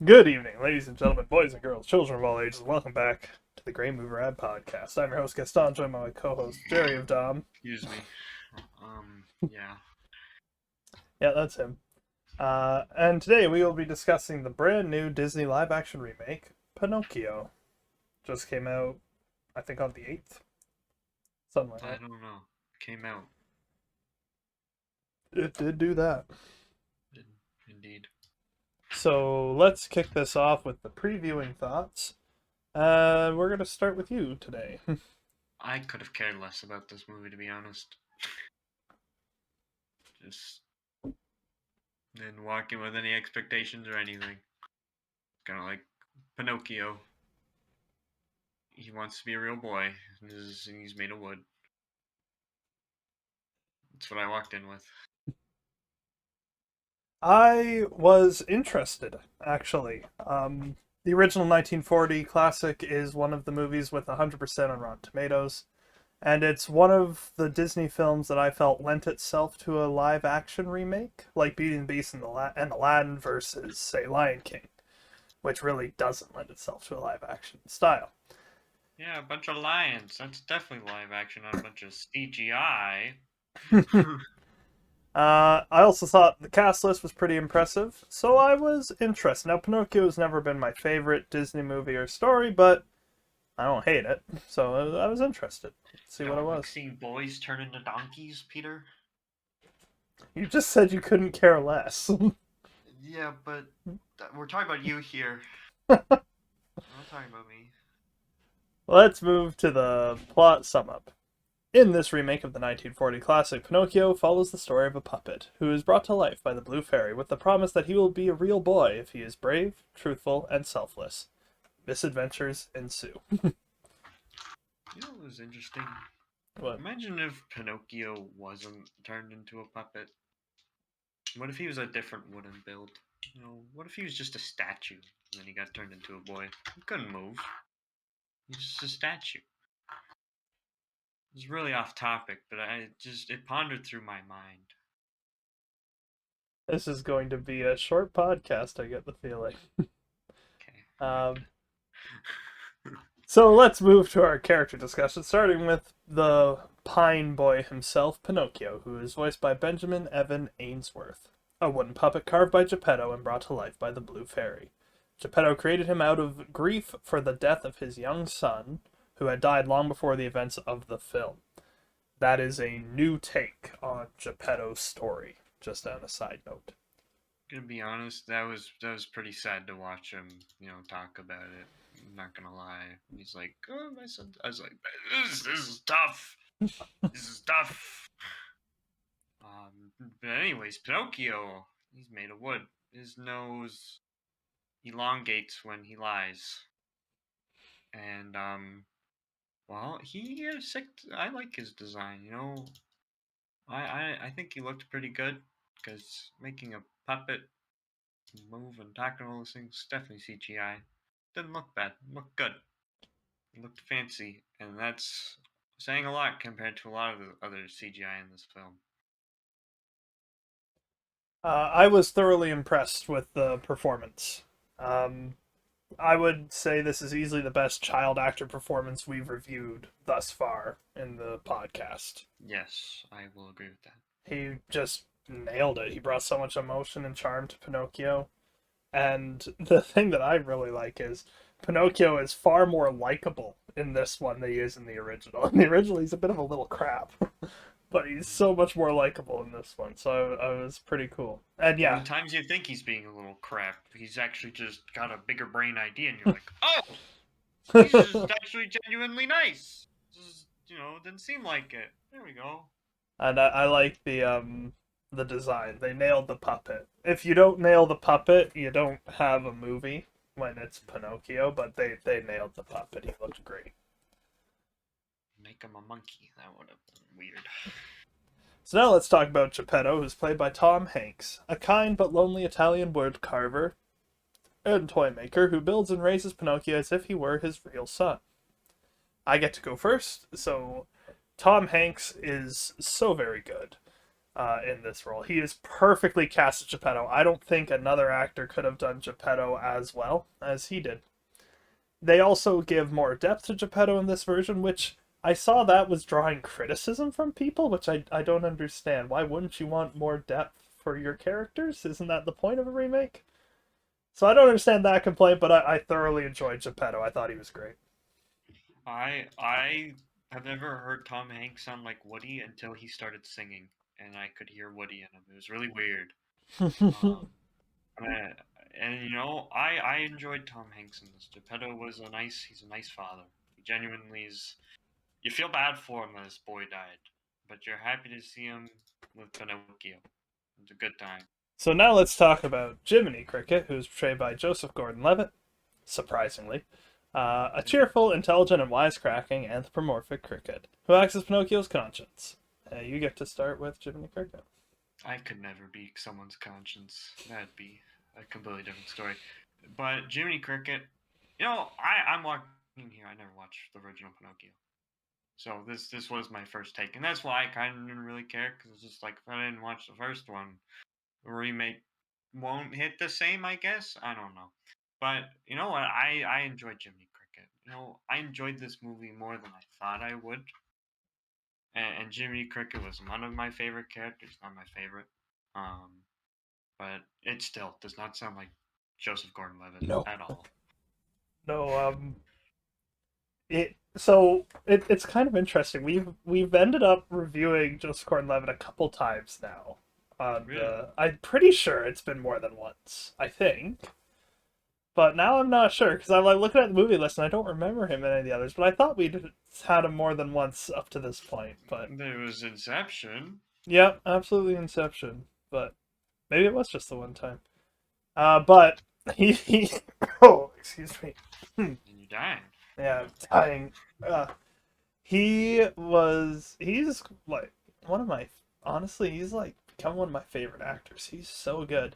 Good evening, ladies and gentlemen, boys and girls, children of all ages, and welcome back to the Grey Mover Ad Podcast. I'm your host, Gaston, joined by my co-host, Jerryofdom. Excuse me. Yeah. Yeah, that's him. And today we will be discussing the brand new Disney Live Action Remake, Pinocchio. Just came out, I think, on the 8th. Something like I that. don't know. Came out. It did do that. Indeed. So let's kick this off with the previewing thoughts. We're going to start with you today. I could have cared less about this movie, to be honest. Just didn't walk in with any expectations or anything. Kind of like Pinocchio. He wants to be a real boy, and he's made of wood. That's what I walked in with. I was interested, actually. The original 1940 classic is one of the movies with 100% on Rotten Tomatoes, and it's one of the Disney films that I felt lent itself to a live action remake, like Beauty and the Beast and Aladdin versus, say, Lion King, which really doesn't lend itself to a live action style. Yeah, a bunch of lions. That's definitely live action, not a bunch of CGI. I also thought the cast list was pretty impressive, so I was interested. Now, Pinocchio has never been my favorite Disney movie or story, but I don't hate it, so I was interested. Let's see what it Don't like was. seeing boys turn into donkeys, Peter? You just said you couldn't care less. Yeah, but we're talking about you here. We're not talking about me. Let's move to the plot sum up. In this remake of the 1940 classic, Pinocchio follows the story of a puppet who is brought to life by the Blue Fairy with the promise that he will be a real boy if he is brave, truthful, and selfless. Misadventures ensue. You know what was interesting? What? Imagine if Pinocchio wasn't turned into a puppet. What if he was a different wooden build? What if he was just a statue and then he got turned into a boy? He couldn't move. He's just a statue. It's really off topic, but it pondered through my mind. This is going to be a short podcast, I get the feeling. Okay. Um, so let's move to our character discussion, starting with the Pine Boy himself, Pinocchio, who is voiced by Benjamin Evan Ainsworth, a wooden puppet carved by Geppetto and brought to life by the Blue Fairy. Geppetto created him out of grief for the death of his young son, who had died long before the events of the film. That is a new take on Geppetto's story, just on a side note. Gonna be honest, that was pretty sad to watch him, talk about it. I'm not gonna lie. He's like, oh, my son. I was like, this is tough. This is tough. But anyways, Pinocchio, he's made of wood. His nose elongates when he lies, and well, he has sick. I like his design. I think he looked pretty good because making a puppet move and talk and all those things definitely CGI. Didn't look bad. Looked good. It looked fancy, and that's saying a lot compared to a lot of the other CGI in this film. I was thoroughly impressed with the performance. Um, I would say this is easily the best child actor performance we've reviewed thus far in the podcast. Yes, I will agree with that. He just nailed it. He brought so much emotion and charm to Pinocchio. And the thing that I really like is Pinocchio is far more likable in this one than he is in the original. In the original, he's a bit of a little crap, but he's so much more likable in this one. So I was pretty cool. And Yeah, yeah, times you think he's being a little crap, he's actually just got a bigger brain idea, and you're like, oh, he's just actually genuinely nice. Just, didn't seem like it. There we go. and I like the design. They nailed the puppet. If you don't nail the puppet, you don't have a movie when it's Pinocchio. But they nailed the puppet. He looked great. Make him a monkey. That would have been weird. So now let's talk about Geppetto, who's played by Tom Hanks, a kind but lonely Italian wood carver and toy maker who builds and raises Pinocchio as if he were his real son. I get to go first, so Tom Hanks is so very good. in this role. He is perfectly cast as Geppetto. I don't think another actor could have done Geppetto as well as he did. They also give more depth to Geppetto in this version, which I saw that was drawing criticism from people, which I don't understand. Why wouldn't you want more depth for your characters? Isn't that the point of a remake? So I don't understand that complaint, but I thoroughly enjoyed Geppetto. I thought he was great. I have never heard Tom Hanks sound like Woody until he started singing, and I could hear Woody in him. It was really weird. Um, uh, and I enjoyed Tom Hanks in this. Geppetto was he's a nice father. He genuinely is. You feel bad for him that his boy died, but you're happy to see him with Pinocchio. It's a good time. So now let's talk about Jiminy Cricket, who's portrayed by Joseph Gordon-Levitt, surprisingly. A cheerful, intelligent, and wisecracking anthropomorphic cricket who acts as Pinocchio's conscience. You get to start with Jiminy Cricket. I could never be someone's conscience. That'd be a completely different story. But Jiminy Cricket, I'm walking here. I never watched the original Pinocchio, so this was my first take, and that's why I kind of didn't really care because it's just like if I didn't watch the first one, the remake won't hit the same. I guess I don't know, but you know what? I enjoyed Jiminy Cricket. I enjoyed this movie more than I thought I would, and Jiminy Cricket was one of my favorite characters. Not my favorite. Um, but it still does not sound like Joseph Gordon-Levitt No. at all. No, it's kind of interesting. We've ended up reviewing Joseph Gordon-Levitt a couple times now. Really? I'm pretty sure it's been more than once. I think. But now I'm not sure because I'm like looking at the movie list and I don't remember him in any of the others. But I thought we'd had him more than once up to this point. But There was Inception. yeah, absolutely Inception. But maybe it was just the one time. But he oh, excuse me. And you died. Yeah, I'm dying. He's like one of my honestly, he's like become one of my favorite actors. He's so good.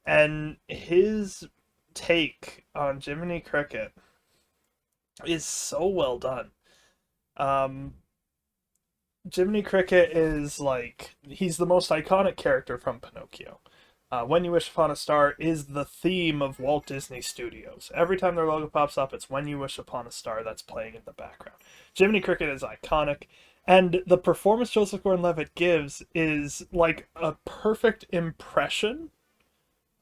And his take on Jiminy Cricket is so well done. Um, Jiminy Cricket is like he's the most iconic character from Pinocchio. When You Wish Upon a Star is the theme of Walt Disney Studios. Every time their logo pops up, it's When You Wish Upon a Star that's playing in the background. Jiminy Cricket is iconic, and the performance Joseph Gordon-Levitt gives is like a perfect impression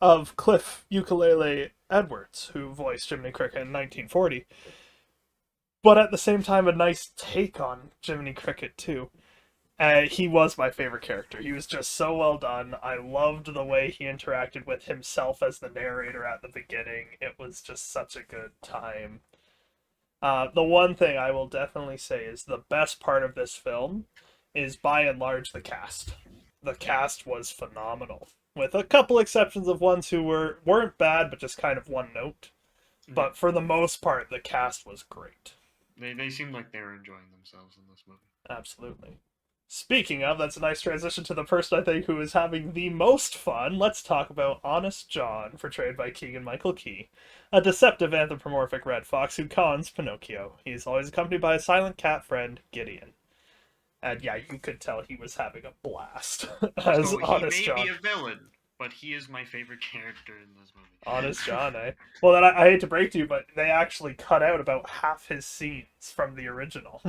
of Cliff Ukulele Edwards, who voiced Jiminy Cricket in 1940, but at the same time, a nice take on Jiminy Cricket, too. He was my favorite character. He was just so well done. I loved the way he interacted with himself as the narrator at the beginning. It was just such a good time. The one thing I will definitely say is the best part of this film is by and large the cast. The Yeah. cast was phenomenal, with a couple exceptions of ones who weren't bad but just kind of one note. Yeah. But for the most part, the cast was great. They seemed like they were enjoying themselves in this movie. Absolutely. Speaking of, that's a nice transition to the person I think who is having the most fun. Let's talk about Honest John, portrayed by Keegan Michael Key, a deceptive anthropomorphic red fox who cons Pinocchio. He's always accompanied by a silent cat friend, Gideon. And yeah, you could tell he was having a blast as So he Honest may be John. a villain, but he is my favorite character in this movie. Honest John, eh? Well, then I hate to break to you, but they actually cut out about half his scenes from the original.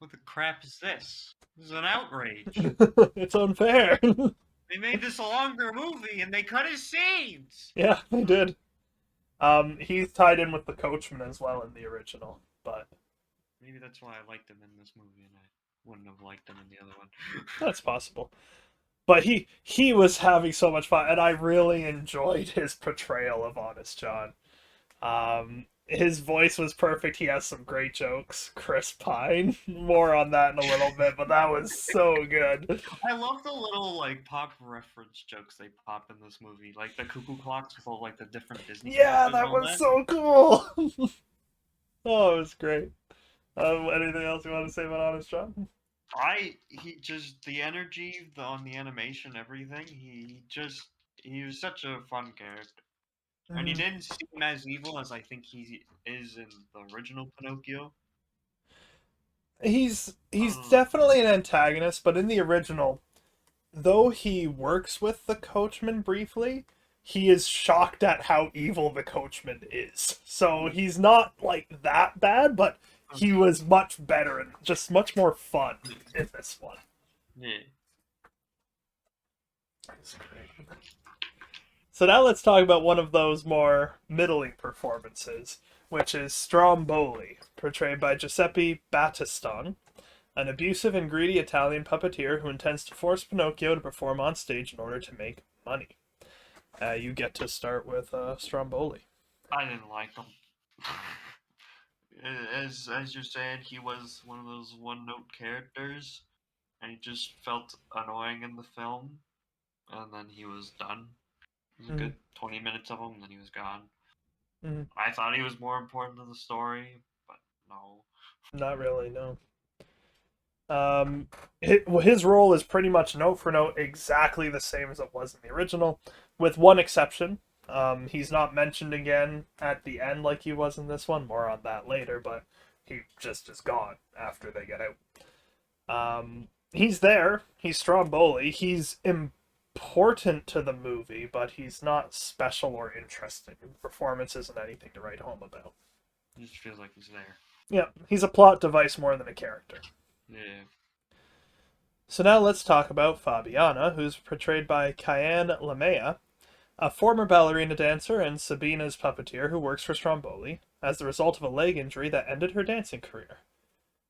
What the crap is this? This is an outrage. It's unfair. They made this a longer movie and they cut his scenes. Yeah, they did. He's tied in with the Coachman as well in the original, but Maybe that's why I liked him in this movie and I wouldn't have liked him in the other one. that's possible. But he was having so much fun, and I really enjoyed his portrayal of Honest John. His voice was perfect. He has some great jokes. Chris Pine, more on that in a little bit, but that was so good. I love the little like pop reference jokes they pop in this movie, like the cuckoo clocks with all like the different Disney Yeah, characters and that all was that. so cool. Oh, it was great. Anything else you want to say about Honest John? He just the energy on the animation, everything. He was such a fun character, and he Mm. didn't seem as evil as I think he is in the original Pinocchio. He's Uh, definitely an antagonist, but in the original, though he works with the Coachman briefly, he is shocked at how evil the Coachman is. So he's not like that bad, but he was much better and just much more fun in this one. yeah. That's great. So now let's talk about one of those more middling performances, which is Stromboli, portrayed by Giuseppe Battiston, an abusive and greedy Italian puppeteer who intends to force Pinocchio to perform on stage in order to make money. You get to start with Stromboli. I didn't like him. As you're saying, he was one of those one note characters, and he just felt annoying in the film, and then he was done. It was a Mm, good 20 minutes of him, and then he was gone. mm, I thought he was more important to the story, but no. not really, no. Um, his role is pretty much note for note exactly the same as it was in the original, with one exception. He's not mentioned again at the end like he was in this one. More on that later, but he just is gone after they get out. He's there. He's Stromboli. He's important to the movie, but he's not special or interesting. The performance isn't anything to write home about. It just feels like he's there. Yeah, he's a plot device more than a character. Yeah. So now let's talk about Fabiana, who's portrayed by Cayenne Lamea, a former ballerina dancer and Sabina's puppeteer who works for Stromboli, as the result of a leg injury that ended her dancing career.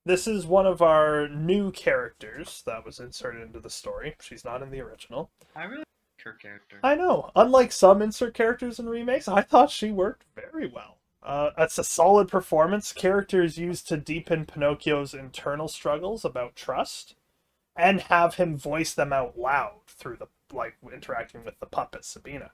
This is one of our new characters that was inserted into the story. She's not in the original. I really like her character. I know. Unlike some insert characters in remakes, I thought she worked very well. It's a solid performance. Characters used to deepen Pinocchio's internal struggles about trust and have him voice them out loud through the like interacting with the puppet Sabina.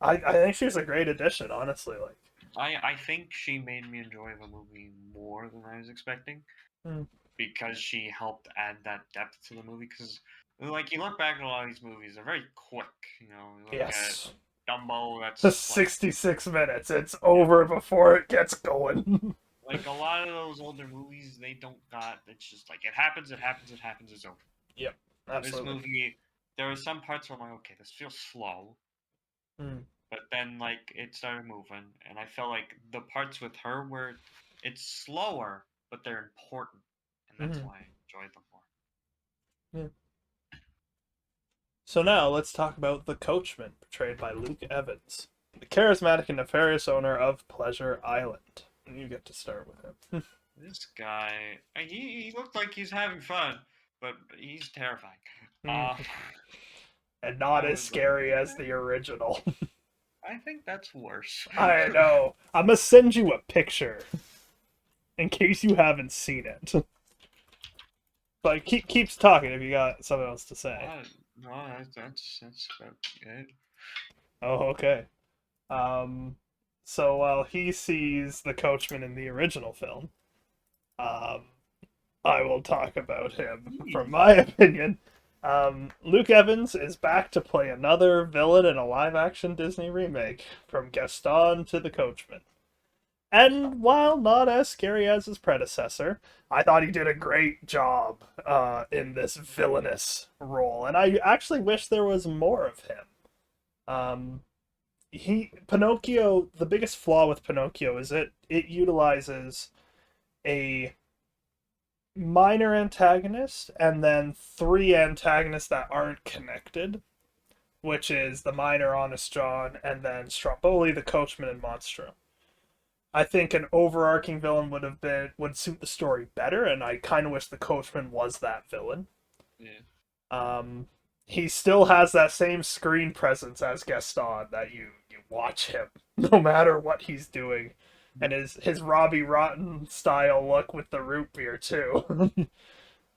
I think she was a great addition, honestly. Like, I think she made me enjoy the movie more than I was expecting mm, because she helped add that depth to the movie. Because, like, you look back at a lot of these movies, they're very quick. You look at yes, Dumbo, the that's like, 66 minutes. It's yeah, over before it gets going. like a lot of those older movies, they don't got. It's just like it happens, it happens, it happens, it's over. Yep, This absolutely. movie, there were some parts where I'm like, okay, this feels slow, Mm, but then like it started moving, and I felt like the parts with her where it's slower, but they're important, and that's mm, why I enjoyed them more. yeah. So now let's talk about the Coachman, portrayed by Luke Evans, the charismatic and nefarious owner of Pleasure Island. And you get to start with him. This guy, he looked like he's having fun, but he's terrifying. Mm, Uh, and not I as was like, scary as the original. I think that's worse. I know. I'm gonna send you a picture in case you haven't seen it. But keeps talking if you got something else to say. No, that's about it. Oh, okay. Um, so while he sees the Coachman in the original film, um, I will talk about him. From my opinion, Luke Evans is back to play another villain in a live-action Disney remake, from Gaston to the Coachman. And while not as scary as his predecessor, I thought he did a great job in this villainous role, and I actually wish there was more of him. Um, Pinocchio. The biggest flaw with Pinocchio is it utilizes a minor antagonist and then three antagonists that aren't connected, which is the minor Honest John and then Stromboli, the Coachman, and Monstro. I think an overarching villain would suit the story better, and I kind of wish the Coachman was that villain. Yeah. Um, he still has that same screen presence as Gaston that you watch him no matter what he's doing, and his Robbie Rotten style look with the root beer too.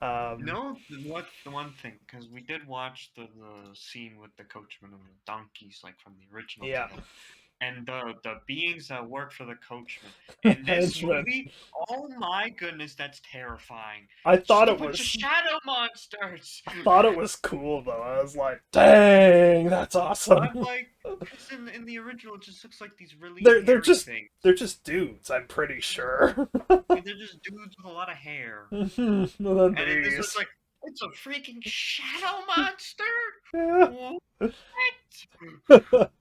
um, No, what the one thing because we did watch the scene with the coachman and the donkeys like from the original yeah, tale, and the beings that work for the coachman in this henchman. movie. Oh my goodness, that's terrifying. I Just thought a it bunch of was shadow monsters. I thought it was cool though. I was like, dang, that's I'm awesome. like, 'cause in the original, it just looks like these really They're hairy just things. they're just dudes. I'm pretty sure. Like, they're just dudes with a lot of hair. Well, then And in this, it's these. like, it's a freaking shadow monster. Yeah. What?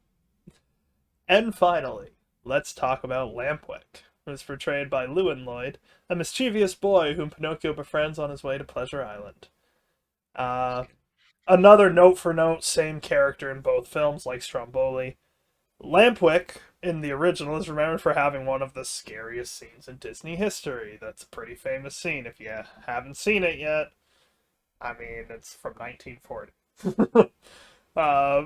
And finally, let's talk about Lampwick, who is portrayed by Llewyn Lloyd, a mischievous boy whom Pinocchio befriends on his way to Pleasure Island. Uh, Another note for note, same character in both films, like Stromboli. Lampwick, in the original, is remembered for having one of the scariest scenes in Disney history. That's a pretty famous scene. If you haven't seen it yet, I mean, it's from 1940. uh,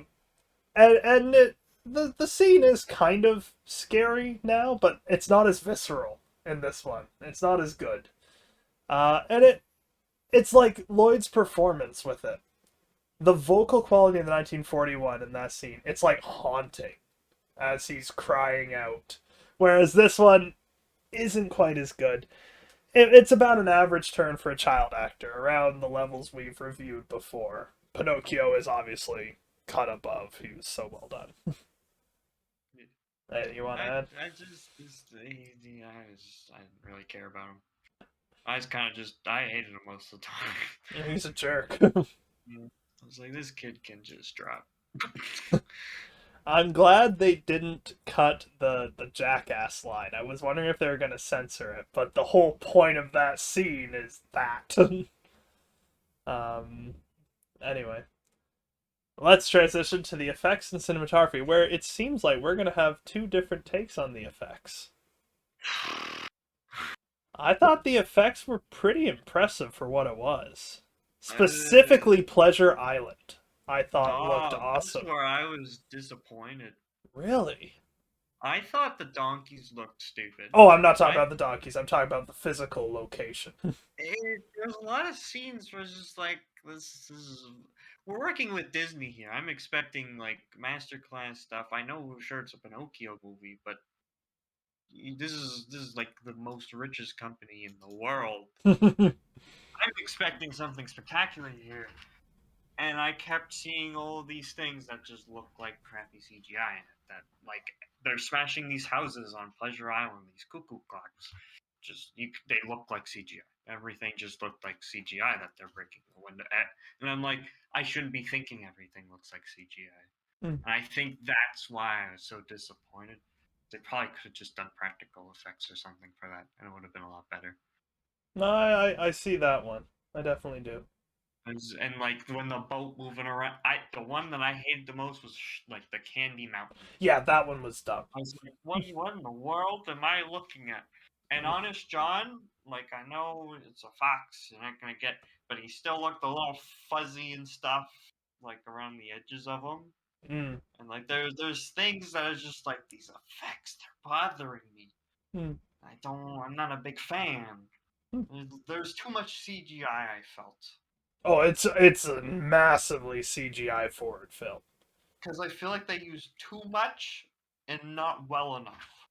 and the scene is kind of scary now, but it's not as visceral in this one. It's not as good. And it's like Lloyd's performance with it. The vocal quality in the 1941 in that scene, it's like haunting as he's crying out. Whereas this one isn't quite as good. It's about an average turn for a child actor, around the levels we've reviewed before. Pinocchio is obviously cut above. He was so well done. Hey, you want to add? I didn't really care about him. I just kind of I hated him most of the time. He's a jerk. I was like, this kid can just drop. I'm glad they didn't cut the jackass line. I was wondering if they were going to censor it, but the whole point of that scene is that. um, anyway, let's transition to the effects and cinematography, where it seems like we're going to have two different takes on the effects. I thought the effects were pretty impressive for what it was. Specifically, Pleasure Island, I thought looked That's awesome. where I was disappointed. Really? I thought the donkeys looked stupid. Oh, I'm not talking about the donkeys. I'm talking about the physical location. There's a lot of scenes where it's just like this is. We're working with Disney here. I'm expecting like masterclass stuff. I know, sure, it's a Pinocchio movie, but this is like the most richest company in the world. I'm expecting something spectacular here, and I kept seeing all of these things that just look like crappy CGI in it. That like they're smashing these houses on Pleasure Island, these cuckoo clocks. They look like CGI. Everything just looked like CGI that they're breaking the window at, and I'm like, I shouldn't be thinking everything looks like CGI. And I think that's why I was so disappointed. They probably could have just done practical effects or something for that, and it would have been a lot better. No, I see that one. I definitely do. And like when the boat moving around, the one that I hated the most was like the Candy Mountain. Yeah, that one was dumb. I was like, what in the world am I looking at? And Honest John, like I know it's a fox, you're not gonna get, but he still looked a little fuzzy and stuff, like around the edges of him. Mm. And like there's things that are just like these effects, they're bothering me. Mm. I'm not a big fan. Mm. There's too much CGI, I felt. Oh, it's a massively CGI forward film. Because I feel like they use too much and not well enough.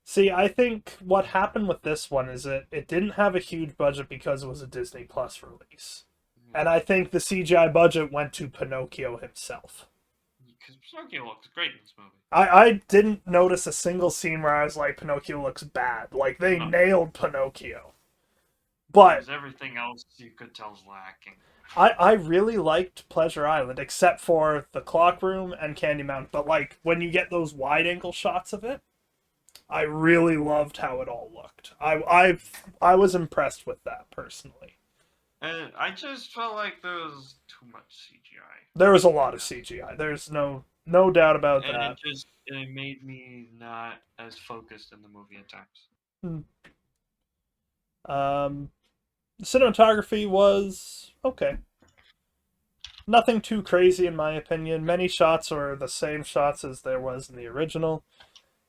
See, I think what happened with this one is it didn't have a huge budget because it was a Disney Plus release. And I think the CGI budget went to Pinocchio himself. Because Pinocchio looks great in this movie. I didn't notice a single scene where I was like, Pinocchio looks bad. Like, they nailed Pinocchio. But everything else you could tell is lacking. I really liked Pleasure Island, except for the clock room and Candy Mountain. But like when you get those wide angle shots of it, I really loved how it all looked. I was impressed with that personally. And I just felt like there was too much CGI. There was a lot of CGI. There's no doubt about and that. it made me not as focused in the movie at times. The cinematography was okay. Nothing too crazy in my opinion. Many shots are the same shots as there was in the original.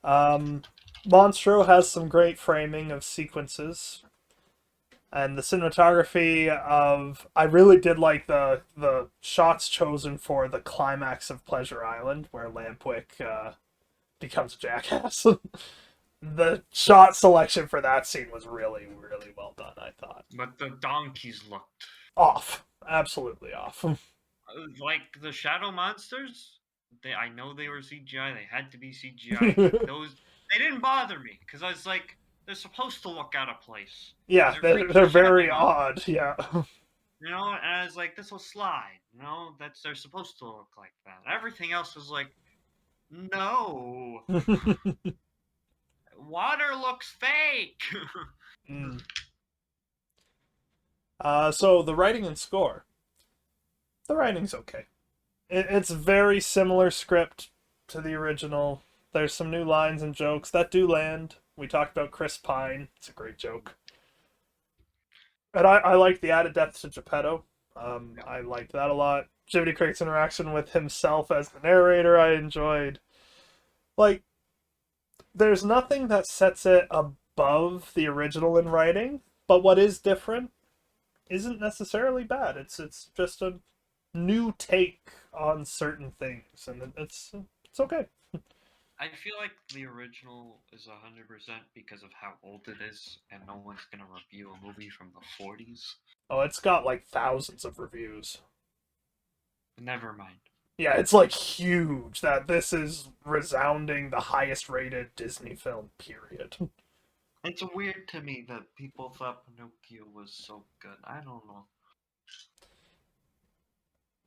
Monstro has some great framing of sequences. And the cinematography of... I really did like the shots chosen for the climax of Pleasure Island, where Lampwick becomes a jackass. The shot selection for that scene was really, really well done, I thought. But the donkeys looked... Off. Absolutely off. like the shadow monsters? I know they were CGI. They had to be CGI, but those they didn't bother me because I was like, they're supposed to look out of place because Yeah, they're they're creatures very jumping off. odd. Yeah. And I was like, this will slide. That's they're supposed to look like that. Everything else was like, no, water looks fake. Mm. So the writing and score. The writing's okay. It's very similar script to the original. There's some new lines and jokes that do land. We talked about Chris Pine. It's a great joke. And I like the added depth to Geppetto. I liked that a lot. Jiminy Cricket's interaction with himself as the narrator, I enjoyed. Like, there's nothing that sets it above the original in writing, but what is different isn't necessarily bad. It's just a new take on certain things, and it's okay. I feel like the original is 100% because of how old it is, and no one's gonna review a movie from the 40s. Oh, it's got like thousands of reviews. Never mind. Yeah, it's like huge that this is resounding the highest rated Disney film, period. It's weird to me that people thought Pinocchio was so good. I don't know.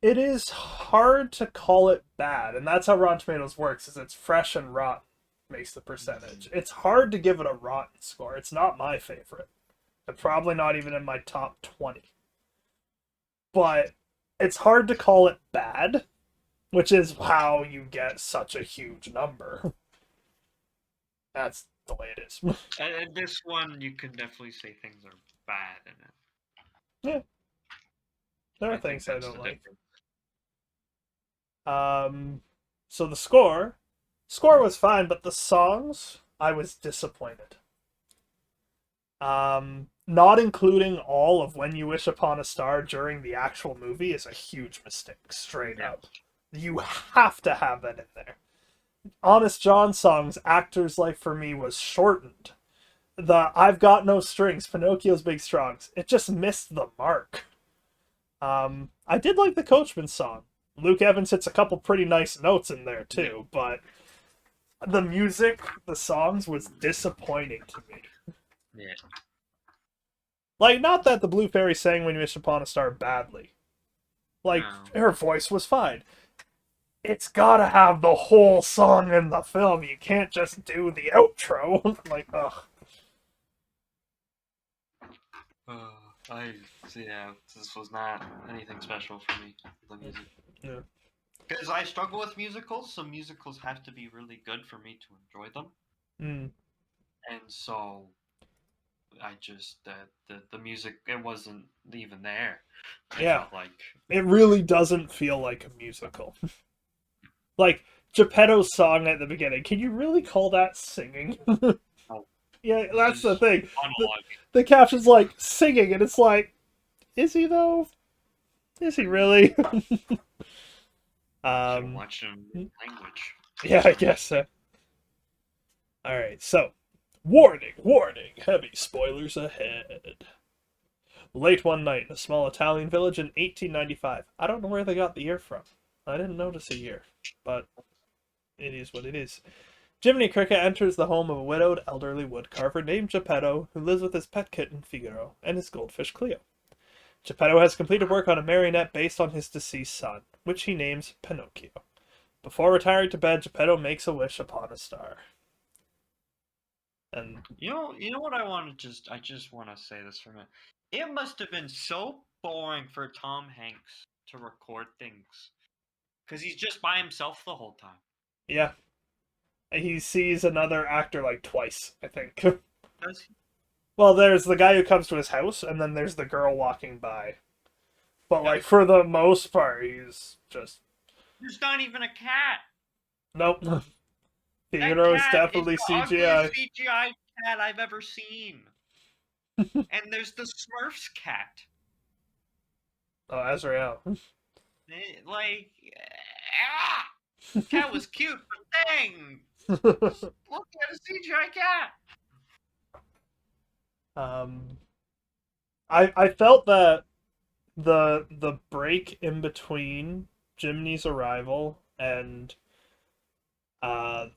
It is hard to call it bad, and that's how Rotten Tomatoes works, is it's fresh and rotten makes the percentage. It's hard to give it a rotten score. It's not my favorite. And probably not even in my top 20. But it's hard to call it bad, which is how you get such a huge number. That's the way it is. And this one, you can definitely say things are bad in it. Yeah, there are I think things I that's don't the like. difference. So the score was fine, but the songs, I was disappointed. Not including all of When You Wish Upon a Star during the actual movie is a huge mistake, straight Yeah. up. You have to have that in there. Honest John song's Actor's Life for me was shortened. The I've Got No Strings, Pinocchio's Big Strongs, it just missed the mark. I did like the Coachman song. Luke Evans hits a couple pretty nice notes in there too, but the music, the songs was disappointing to me. Yeah. Like, not that the Blue Fairy sang When You Wish Upon a Star badly. Like, No. her voice was fine. It's gotta have the whole song in the film. You can't just do the outro. Like, ugh. This was not anything special for me. The music. Yeah. Because I struggle with musicals, so musicals have to be really good for me to enjoy them. Mm. And so I just the music, it wasn't even there. I Yeah. felt like It really doesn't feel like a musical. Like, Geppetto's song at the beginning, can you really call that singing? oh, Yeah, this that's the is thing. monologue. The caption's like, singing, and it's like, is he though? Is he really? Should have um, watched it in language. yeah, I guess so. Alright, so, warning, warning, heavy spoilers ahead. Late one night in a small Italian village in 1895. I don't know where they got the year from. I didn't notice a year, but it is what it is. Jiminy Cricket enters the home of a widowed elderly woodcarver named Geppetto, who lives with his pet kitten Figaro and his goldfish Cleo. Geppetto has completed work on a marionette based on his deceased son, which he names Pinocchio. Before retiring to bed, Geppetto makes a wish upon a star. And You know what I just want to say this for a minute. It must have been so boring for Tom Hanks to record things because he's just by himself the whole time. yeah, he sees another actor like twice, I think. Does he? Well, there's the guy who comes to his house, and then there's the girl walking by. But, like, for the most part, he's just... There's not even a cat. Nope. That Figaro is cat is definitely the CGI. ugliest CGI cat I've ever seen. And there's the Smurfs cat. Oh, Azrael. Like, cat was cute, but dang, look at a CGI cat. I felt that the break in between Jiminy's arrival and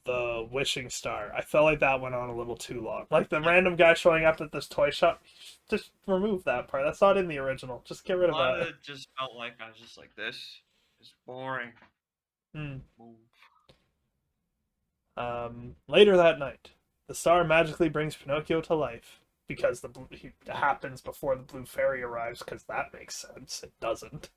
the wishing star. I felt like that went on a little too long. Like the random guy showing up at this toy shop. Just remove that part. That's not in the original. Just get rid A of lot of that. it just felt like I was just like, this is boring. Hmm. Move. Later that night, the star magically brings Pinocchio to life because he happens before the blue fairy arrives. Because that makes sense. It doesn't.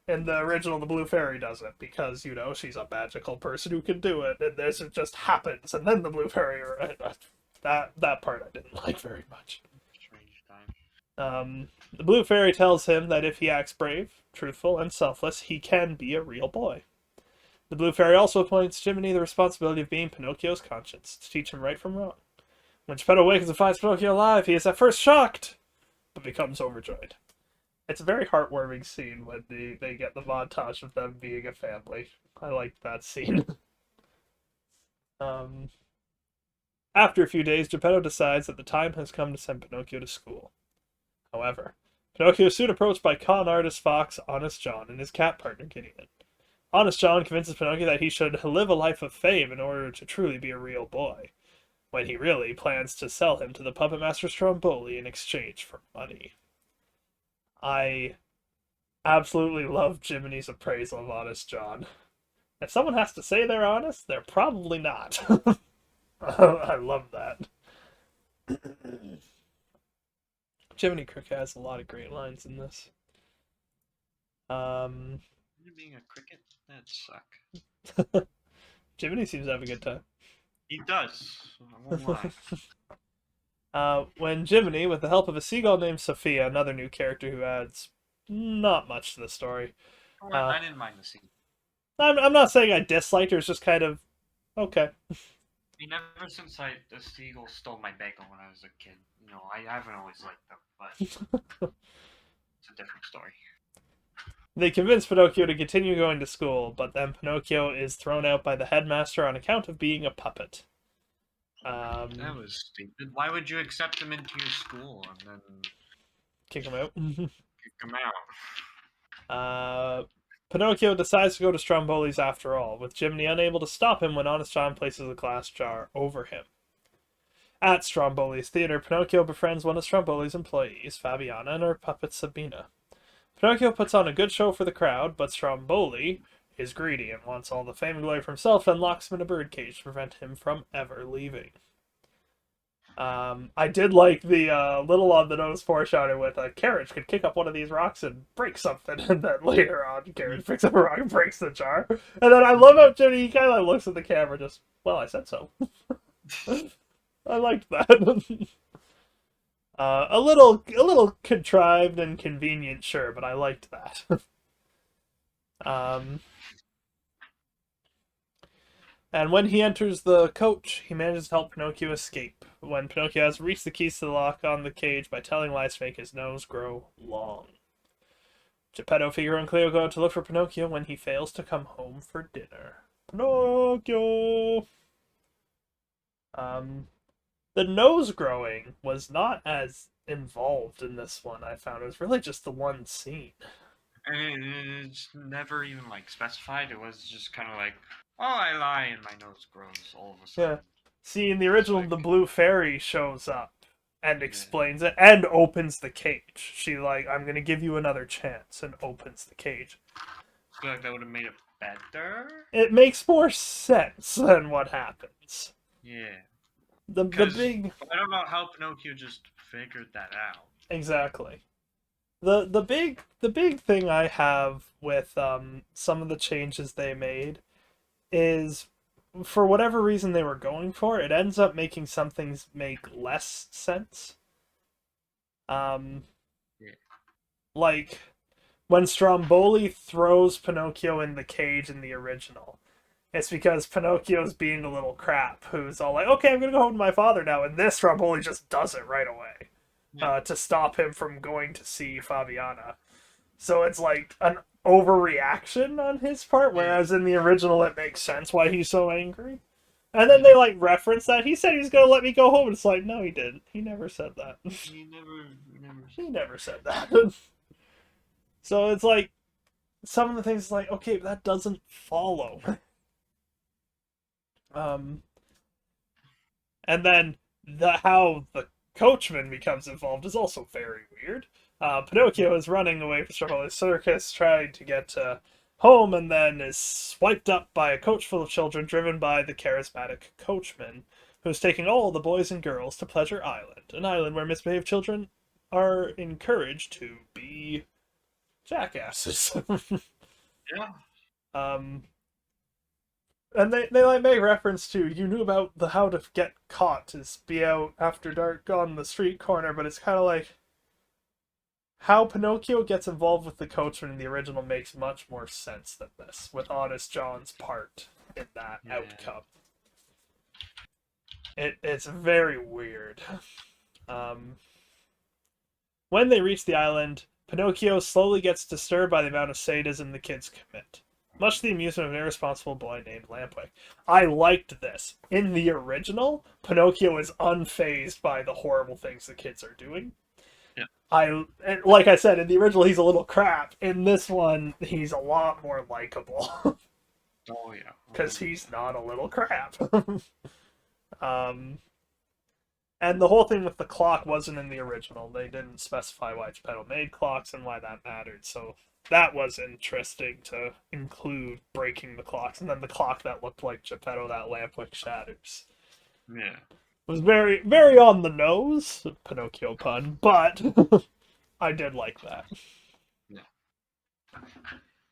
In the original, the blue fairy doesn't because she's a magical person who can do it, and this it just happens, and then the blue fairy arrives. That part I didn't like very much. Strange time. The blue fairy tells him that if he acts brave, truthful, and selfless, he can be a real boy. The blue fairy also appoints Jiminy the responsibility of being Pinocchio's conscience to teach him right from wrong. When Geppetto awakens and finds Pinocchio alive, he is at first shocked, but becomes overjoyed. It's a very heartwarming scene when they get the montage of them being a family. I liked that scene. After a few days, Geppetto decides that the time has come to send Pinocchio to school. However, Pinocchio is soon approached by con artist Fox, Honest John, and his cat partner Gideon. Honest John convinces Pinocchio that he should live a life of fame in order to truly be a real boy, when he really plans to sell him to the puppet master Stromboli in exchange for money. I absolutely love Jiminy's appraisal of Honest John. If someone has to say they're honest, they're probably not. I love that. Jiminy Cricket has a lot of great lines in this. Being a cricket? That'd suck. Jiminy seems to have a good time. He does. I won't lie. When Jiminy, with the help of a seagull named Sophia, another new character who adds not much to the story. I didn't mind the scene. I'm not saying I disliked her, it's just kind of okay. I mean, ever since the seagull stole my bagel when I was a kid, I haven't always liked them, but it's a different story. They convince Pinocchio to continue going to school, but then Pinocchio is thrown out by the headmaster on account of being a puppet. That was stupid. Why would you accept him into your school and then kick him out? kick him out? Pinocchio decides to go to Stromboli's after all, with Jiminy unable to stop him when Honest John places a glass jar over him. At Stromboli's theater, Pinocchio befriends one of Stromboli's employees, Fabiana, and her puppet Sabina. Pinocchio puts on a good show for the crowd, but Stromboli is greedy and wants all the fame and glory for himself and locks him in a birdcage to prevent him from ever leaving. I did like the little on the nose foreshadowing with a carriage could kick up one of these rocks and break something, and then later on, carriage picks up a rock and breaks the jar. And then I love how Jimmy kind of looks at the camera, just I said so. I liked that. A little contrived and convenient, sure, but I liked that. And when he enters the coach, he manages to help Pinocchio escape. When Pinocchio has reached the keys to the lock on the cage by telling lies to make his nose grow long. Geppetto, Figaro, and Cleo go out to look for Pinocchio when he fails to come home for dinner. Pinocchio! The nose growing was not as involved in this one, I found. It was really just the one scene. And it's never even specified. It was just kind of like, oh, I lie and my nose grows all of a sudden. Yeah. See, in the original, the blue fairy shows up and explains it and opens the cage. She I'm gonna give you another chance, and opens the cage. I feel like that would have made it better. It makes more sense than what happens. Yeah. The big. I don't know how Pinocchio just figured that out. Exactly. The big thing I have with some of the changes they made is, for whatever reason they were going for, it ends up making some things make less sense. Like when Stromboli throws Pinocchio in the cage in the original, it's because Pinocchio's being a little crap who's all like, okay, I'm gonna go home to my father now, and this Stromboli just does it right away. To stop him from going to see Fabiana. So it's like an overreaction on his part, whereas in the original it makes sense why he's so angry. And then they reference that. He said he's gonna let me go home, and it's like, no, he didn't. He never said that. He never He never said that. So it's like, some of the things like, okay, that doesn't follow. And then how the coachman becomes involved is also very weird. Pinocchio is running away from his circus, trying to get home, and then is swiped up by a coach full of children driven by the charismatic coachman, who's taking all the boys and girls to Pleasure Island, an island where misbehaved children are encouraged to be jackasses. Yeah. um, and they like make reference to you knew about the how to get caught is be out after dark on the street corner, but it's kind of like how Pinocchio gets involved with the coachman in the original makes much more sense than this, with Honest John's part in that outcome. It's very weird. When they reach the island, Pinocchio slowly gets disturbed by the amount of sadism the kids commit, much to the amusement of an irresponsible boy named Lampwick. I liked this. In the original, Pinocchio is unfazed by the horrible things the kids are doing. Yeah. Like I said, in the original he's a little crap. In this one, he's a lot more likable. Oh yeah. Because he's not a little crap. And the whole thing with the clock wasn't in the original. They didn't specify why Geppetto made clocks and why that mattered. So that was interesting to include breaking the clocks. And then the clock that looked like Geppetto, that Lampwick shatters. Yeah. It was very, very on the nose, Pinocchio pun, but I did like that. Yeah.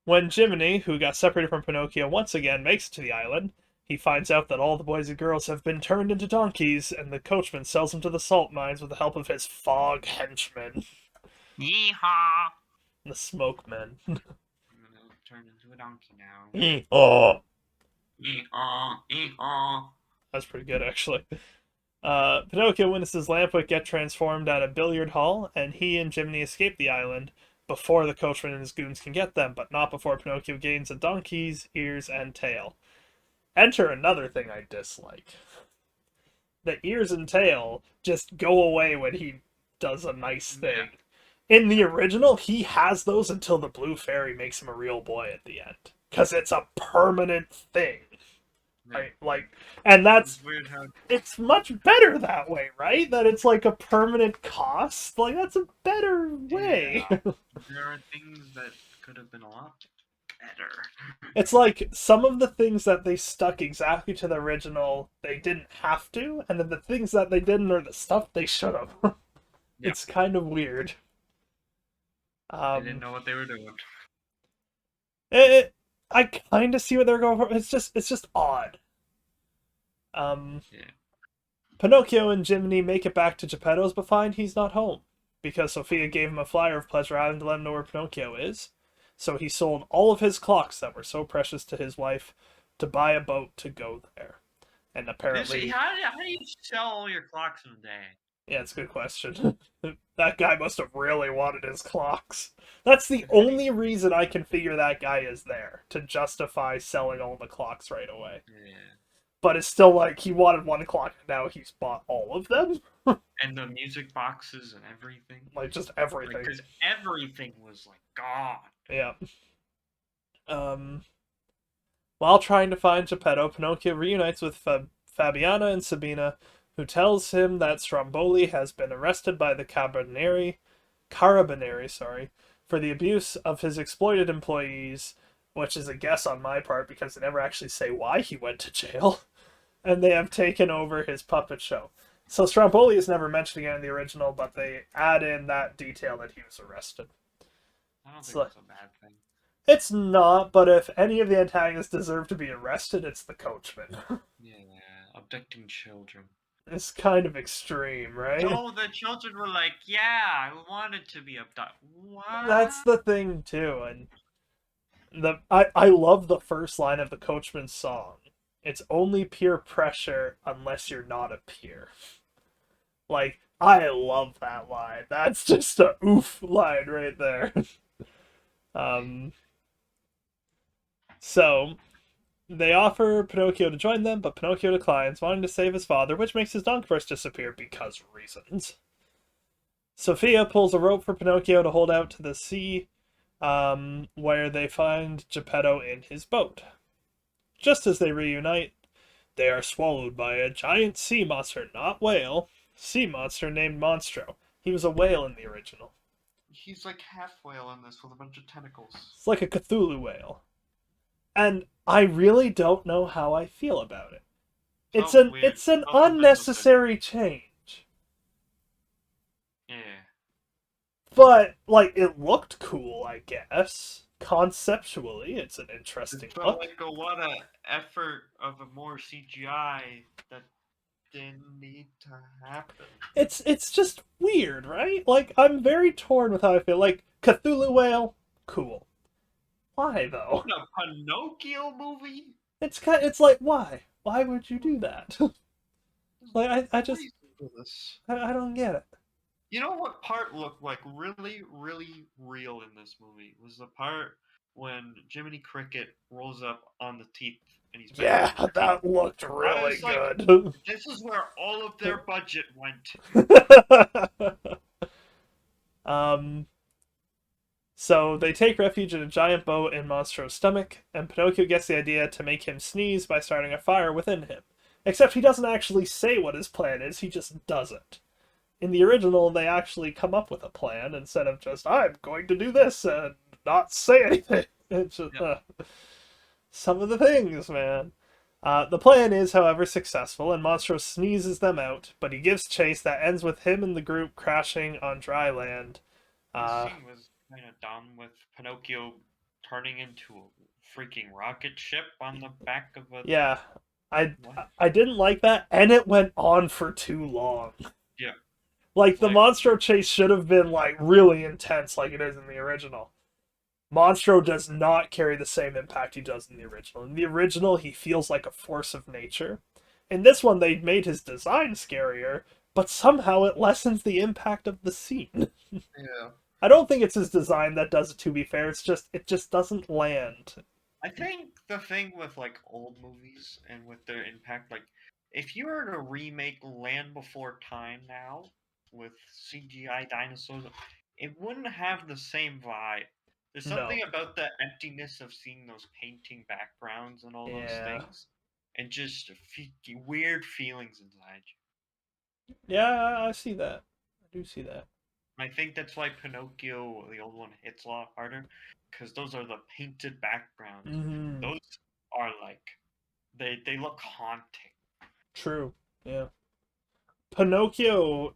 When Jiminy, who got separated from Pinocchio once again, makes it to the island, he finds out that all the boys and girls have been turned into donkeys, and the coachman sells them to the salt mines with the help of his fog henchmen. Yeehaw! The smoke men. I'm gonna turn into a donkey now. Yeehaw! Yeehaw! Yeehaw! That's pretty good, actually. Pinocchio witnesses Lampwick get transformed at a billiard hall, and he and Jiminy escape the island before the coachman and his goons can get them, but not before Pinocchio gains a donkey's ears and tail. Enter another thing I dislike. The ears and tail just go away when he does a nice thing. Yeah. In the original, he has those until the blue fairy makes him a real boy at the end. Because it's a permanent thing. Right? Like, and that's weird how it's much better that way, right? That it's like a permanent cost. Like, that's a better way. Yeah. There are things that could have been a lot better. It's like some of the things that they stuck exactly to the original, they didn't have to, and then the things that they didn't are the stuff they should have. Yep. It's kind of weird. They didn't know what they were doing. I kind of see what they're going for. It's just odd. Yeah. Pinocchio and Jiminy make it back to Geppetto's, but find he's not home because Sophia gave him a flyer of Pleasure Island to let him know where Pinocchio is. So he sold all of his clocks that were so precious to his wife to buy a boat to go there. And apparently... How do you sell all your clocks in a day? Yeah, it's a good question. That guy must have really wanted his clocks. That's the only reason I can figure that guy is there, to justify selling all the clocks right away. Yeah. But it's still like, he wanted one clock, and now he's bought all of them. And the music boxes and everything. Like, just everything. Because everything was, like, gone. Yeah. While trying to find Geppetto, Pinocchio reunites with Fabiana and Sabina, who tells him that Stromboli has been arrested by the Carabinieri, for the abuse of his exploited employees, which is a guess on my part because they never actually say why he went to jail, and they have taken over his puppet show. So Stromboli is never mentioned again in the original, but they add in that detail that he was arrested. I don't think that's a bad thing. It's not, but if any of the antagonists deserve to be arrested, it's the coachman. Yeah, abducting children. It's kind of extreme, right? No, the children were like, yeah, I wanted to be abducted. What? That's the thing, too, and I love the first line of the Coachman's song. It's only peer pressure unless you're not a peer. Like, I love that line. That's just a oof line right there. So, they offer Pinocchio to join them, but Pinocchio declines, wanting to save his father, which makes his donkey purse disappear because reasons. Sophia pulls a rope for Pinocchio to hold out to the sea, where they find Geppetto in his boat. Just as they reunite, they are swallowed by a giant sea monster, not whale, sea monster named Monstro. He was a whale in the original. He's like half whale in this with a bunch of tentacles. It's like a Cthulhu whale. And I really don't know how I feel about it. Felt weird. It's an Felt a bit nostalgic. unnecessary change. Yeah. But like it looked cool, I guess. Conceptually, it's an interesting It felt look. like a lot of effort of a more CGI that didn't need to happen. It's just weird, right? Like I'm very torn with how I feel. Like Cthulhu whale, cool. Why though? In a Pinocchio movie? It's like why? Why would you do that? There's like I no just reason for this. I don't get it. You know what part looked like really, really real in this movie? Was the part when Jiminy Cricket rolls up on the teeth and he's Yeah, bending his teeth. that looked I really was like, good. this is where all of their budget went. um So they take refuge in a giant boat in Monstro's stomach, and Pinocchio gets the idea to make him sneeze by starting a fire within him. Except he doesn't actually say what his plan is, he just does it. In the original, they actually come up with a plan instead of just, I'm going to do this and not say anything. It's just, Yep. some of the things, man. The plan is, however, successful, and Monstro sneezes them out, but he gives chase that ends with him and the group crashing on dry land. This Uh, scene was kind of dumb with Pinocchio turning into a freaking rocket ship on the back of a. yeah, I What? I didn't like that, and it went on for too long. Yeah. Like the Like, Monstro chase should have been like really intense, like it is in the original. Monstro does not carry the same impact he does in the original. In the original, he feels like a force of nature. In this one, they made his design scarier, but somehow it lessens the impact of the scene. yeah. I don't think it's his design that does it, to be fair. It just doesn't land. I think the thing with like old movies and with their impact, like if you were to remake Land Before Time now with CGI dinosaurs, it wouldn't have the same vibe. There's No. something about the emptiness of seeing those painting backgrounds and all those Yeah. things, and just weird feelings inside you. Yeah, I see that. I do see that. And I think that's why Pinocchio, the old one, hits a lot harder, because those are the painted backgrounds. Mm-hmm. Those are like they look haunting. True. Yeah. Pinocchio.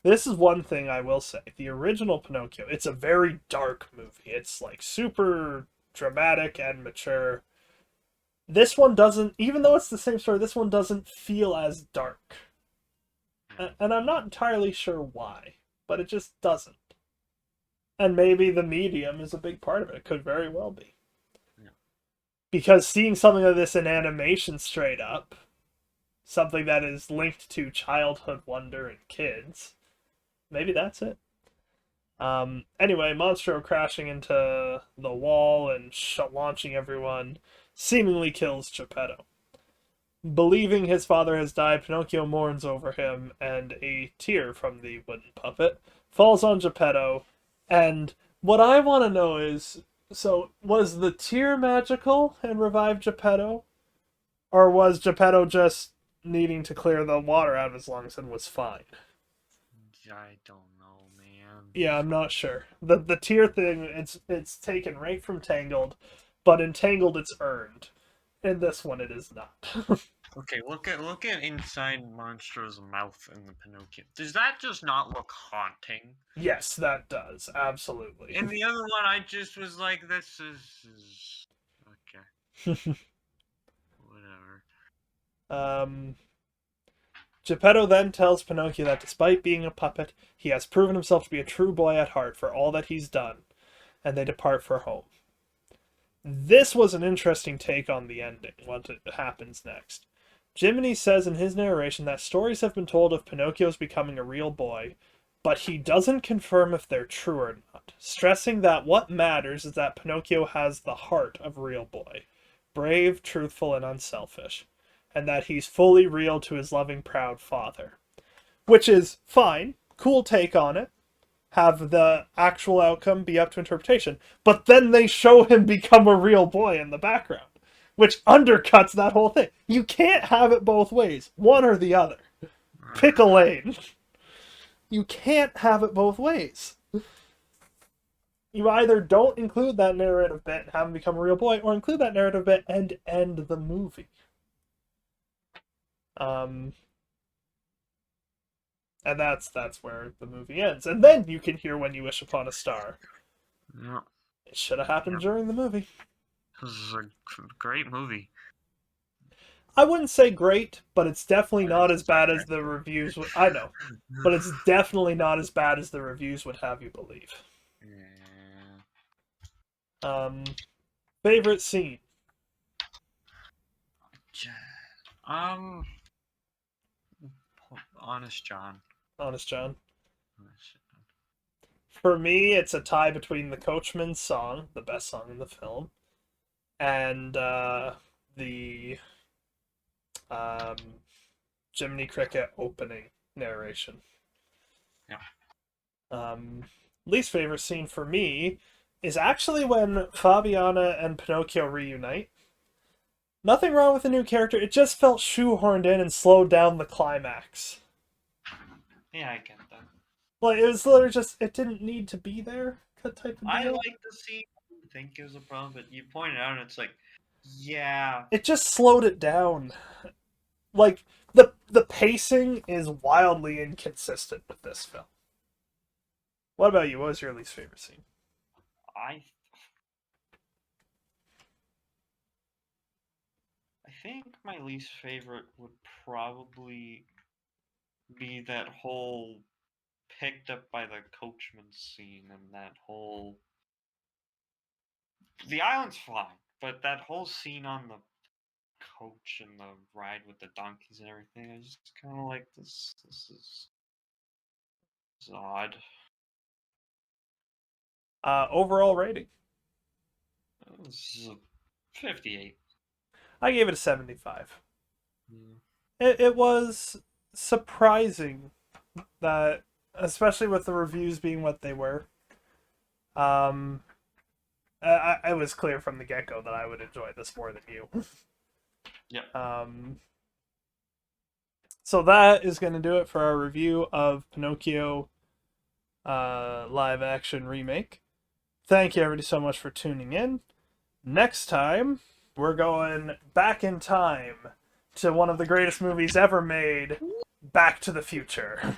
This is one thing I will say. The original Pinocchio, it's a very dark movie. It's like super dramatic and mature. This one doesn't, even though it's the same story, this one doesn't feel as dark. And I'm not entirely sure why, but it just doesn't. And maybe the medium is a big part of it. It could very well be. Yeah. Because seeing something like this in animation straight up, something that is linked to childhood wonder and kids, maybe that's it. Anyway, Monstro crashing into the wall and launching everyone seemingly kills Geppetto. Believing his father has died, Pinocchio mourns over him, and a tear from the wooden puppet falls on Geppetto. And what I want to know is, so was the tear magical and revived Geppetto? Or was Geppetto just needing to clear the water out of his lungs and was fine? I don't know, man. Yeah, I'm not sure. The tear thing, it's taken right from Tangled, but in Tangled it's earned. In this one it is not. Okay, look at inside Monstro's mouth in the Pinocchio. Does that just not look haunting? Yes, that does. Absolutely. And the other one, I just was like, is okay, whatever. um Geppetto then tells Pinocchio that despite being a puppet, he has proven himself to be a true boy at heart for all that he's done, and they depart for home. This was an interesting take on the ending, what happens next. Jiminy says in his narration that stories have been told of Pinocchio's becoming a real boy, but he doesn't confirm if they're true or not, stressing that what matters is that Pinocchio has the heart of a real boy, brave, truthful, and unselfish, and that he's fully real to his loving, proud father. Which is fine, cool take on it. have the actual outcome be up to interpretation. But then they show him become a real boy in the background, which undercuts that whole thing. You can't have it both ways, one or the other. Pick a lane. You can't have it both ways. You either don't include that narrative bit and have him become a real boy, or include that narrative bit and end the movie. And that's where the movie ends. And then you can hear When You Wish Upon a Star. Yeah. It should have happened during the movie. This is a great movie. I wouldn't say great, but it's definitely not as bad as the reviews would... I know. But it's definitely not as bad as the reviews would have you believe. Yeah. Favorite scene? Honest John. Honest John. Honest John. For me, it's a tie between the Coachman song, the best song in the film, and the Jiminy Cricket opening narration. Yeah. Least favorite scene for me is actually when Fabiana and Pinocchio reunite. Nothing wrong with the new character, it just felt shoehorned in and slowed down the climax. Yeah, I get that. Like, it was literally just, it didn't need to be there, type of deal. I like the scene. I didn't think it was a problem, but you pointed out and it's like, yeah. It just slowed it down. Like, the pacing is wildly inconsistent with this film. What about you? What was your least favorite scene? I think my least favorite would probably be that whole picked up by the Coachman scene and that whole... The island's fine, but that whole scene on the coach and the ride with the donkeys and everything, I just kind of like this. This is odd. Overall rating? This is a 58. I gave it a 75. Yeah. It was surprising that, especially with the reviews being what they were, it was clear from the get-go that I would enjoy this more than you. Yeah. So that is going to do it for our review of Pinocchio live action remake. Thank you everybody so much for tuning in. Next time, we're going back in time to one of the greatest movies ever made, Back to the Future.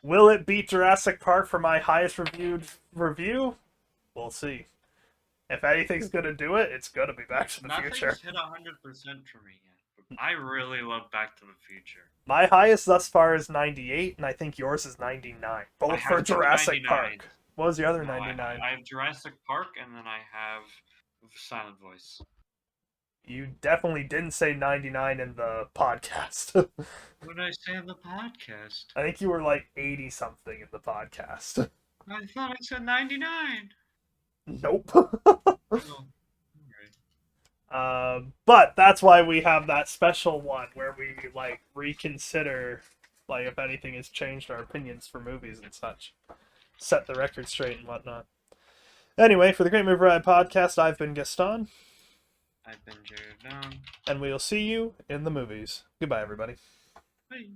Will it beat Jurassic Park for my highest reviewed review? We'll see. If anything's gonna do it, it's gonna be Back to the Future. Nothing's hit 100% for me yet, but I really love Back to the Future. My highest thus far is 98, and I think yours is 99. Both for Jurassic Park. What was the other 99? I have Jurassic Park, and then I have Silent Voice. You definitely didn't say 99 in the podcast. What did I say in the podcast? I think you were like 80 something in the podcast. I thought I said 99. Nope. Oh, right. But that's why we have that special one where we like reconsider, like if anything has changed our opinions for movies and such, set the record straight and whatnot. Anyway, for the Great Movie Ride podcast, I've been Gaston. I've been Jerryofdom. And we'll see you in the movies. Goodbye, everybody. Bye.